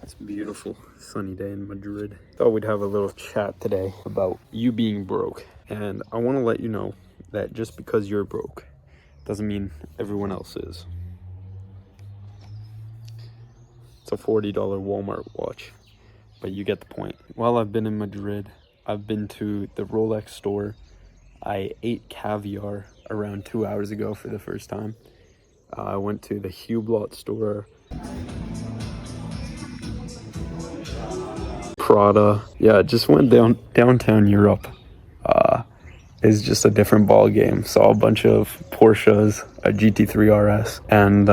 It's a beautiful sunny day in Madrid. Thought we'd have a little chat today about you being broke. And I want to let you know that just because you're broke doesn't mean everyone else is. It's a $40 Walmart watch, but you get the point. While I've been in Madrid, I've been to the Rolex store. I ate caviar around 2 hours ago for the first time. I went to the Hublot store. Prada. Yeah, just went downtown Europe. Is just a different ball game. Saw a bunch of Porsches, a GT3 RS, and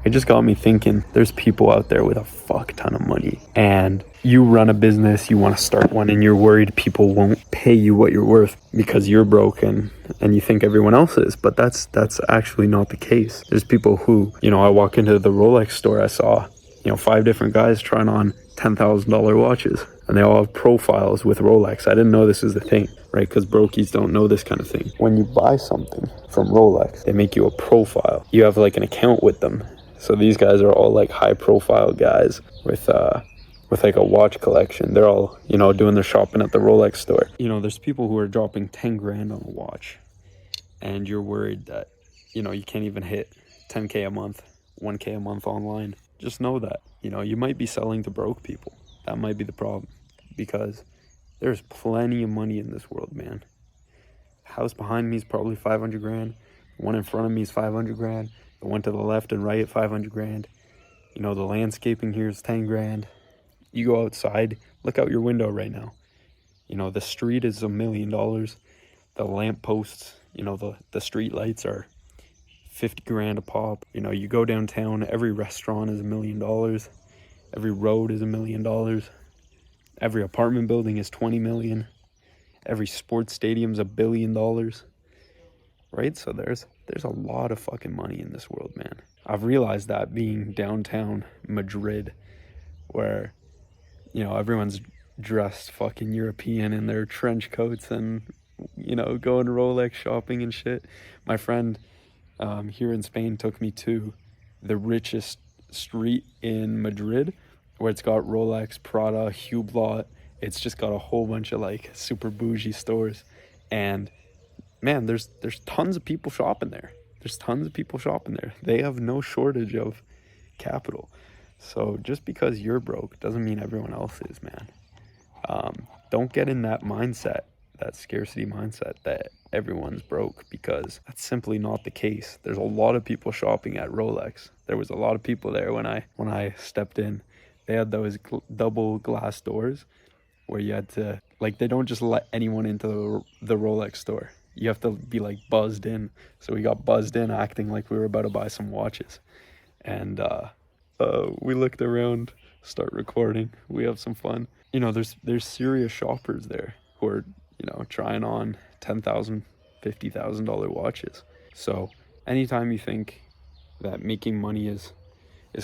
it just got me thinking. There's people out there with a fuck ton of money, and you run a business, you want to start one, and you're worried people won't pay you what you're worth because you're broken and you think everyone else is, but that's actually not the case. There's people who, I walk into the Rolex store, I saw 5 different guys trying on $10,000 watches, and they all have profiles with Rolex. I didn't know this is the thing, right? Because brokies don't know this kind of thing. When you buy something from Rolex, they make you a profile. You have like an account with them. So these guys are all like high profile guys with like a watch collection. They're all, doing their shopping at the Rolex store. There's people who are dropping 10 grand on a watch, and you're worried that, you can't even hit 10K a month, 1K a month online. Just know that, you might be selling to broke people. That might be the problem, because there's plenty of money in this world, man. The house behind me is probably 500 grand. The one in front of me is 500 grand. The one to the left and right, 500 grand. The landscaping here is 10 grand. You go outside, look out your window right now. The street is $1 million. The lamp posts, the street lights are 50 grand a pop. You go downtown, every restaurant is $1 million. Every road is $1 million. Every apartment building is 20 million. Every sports stadium's $1 billion. Right? So there's a lot of fucking money in this world, man. I've realized that being downtown Madrid, where, everyone's dressed fucking European in their trench coats and, going Rolex shopping and shit. My friend here in Spain took me to the richest street in Madrid, where it's got Rolex, Prada, Hublot. It's just got a whole bunch of like super bougie stores, and man, there's tons of people shopping there. They have no shortage of capital. So just because you're broke doesn't mean everyone else is, man. Don't get in that mindset, that scarcity mindset that everyone's broke, because that's simply not the case. There's a lot of people shopping at Rolex. There was a lot of people there when I stepped in. They had those double glass doors where you had to, like, they don't just let anyone into the Rolex store. You have to be like buzzed in. So we got buzzed in acting like we were about to buy some watches. And we looked around, start recording. We have some fun. There's serious shoppers there who are, trying on $10,000, $50,000 watches. So anytime you think that making money is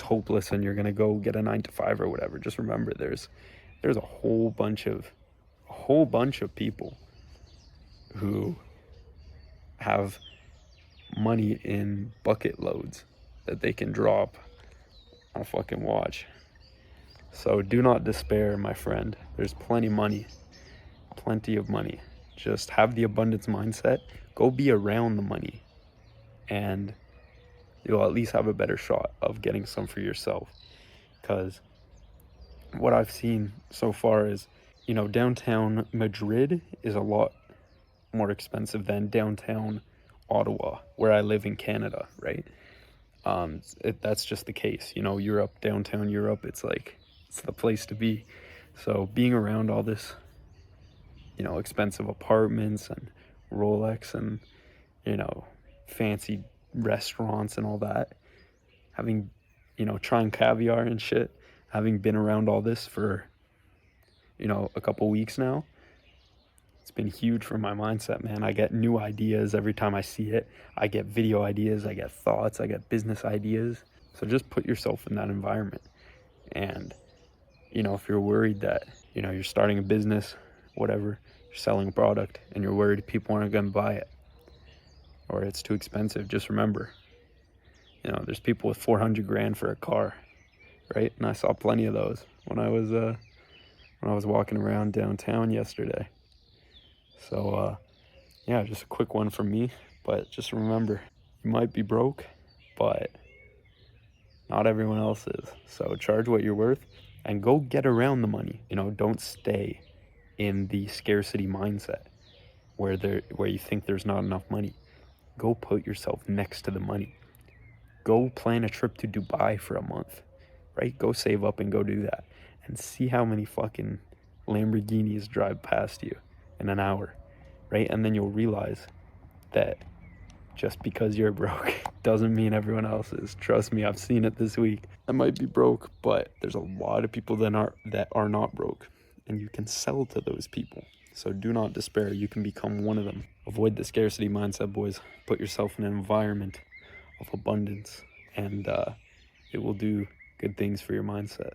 hopeless and you're gonna go get a 9 to 5 or whatever, just remember there's a whole bunch of people who have money in bucket loads that they can drop on a fucking watch. So do not despair, my friend. There's plenty of money. Just have the abundance mindset. Go be around the money, and you'll at least have a better shot of getting some for yourself. Because what I've seen so far is, downtown Madrid is a lot more expensive than downtown Ottawa, where I live in Canada, right? That's just the case. Europe, downtown Europe, it's the place to be. So being around all this, expensive apartments and Rolex and, fancy restaurants and all that, having, trying caviar and shit, having been around all this for, a couple weeks now, it's been huge for my mindset, man. I get new ideas every time I see it. I get video ideas, I get thoughts, I get business ideas. So just put yourself in that environment. And, if you're worried that, you're starting a business, whatever, you're selling a product, and you're worried people aren't going to buy it, or it's too expensive, just remember, there's people with 400 grand for a car. right? And I saw plenty of those when I was walking around downtown yesterday. So yeah, just a quick one from me. But just remember, you might be broke, but not everyone else is. So charge what you're worth and go get around the money. Don't stay in the scarcity mindset where you think there's not enough money. Go put yourself next to the money. Go plan a trip to Dubai for a month, right? Go save up and go do that and see how many fucking Lamborghinis drive past you in an hour, right? And then you'll realize that just because you're broke doesn't mean everyone else is. Trust me, I've seen it this week. I might be broke, but there's a lot of people that are not broke, and you can sell to those people. So do not despair. You can become one of them. Avoid the scarcity mindset, boys. Put yourself in an environment of abundance, and it will do good things for your mindset.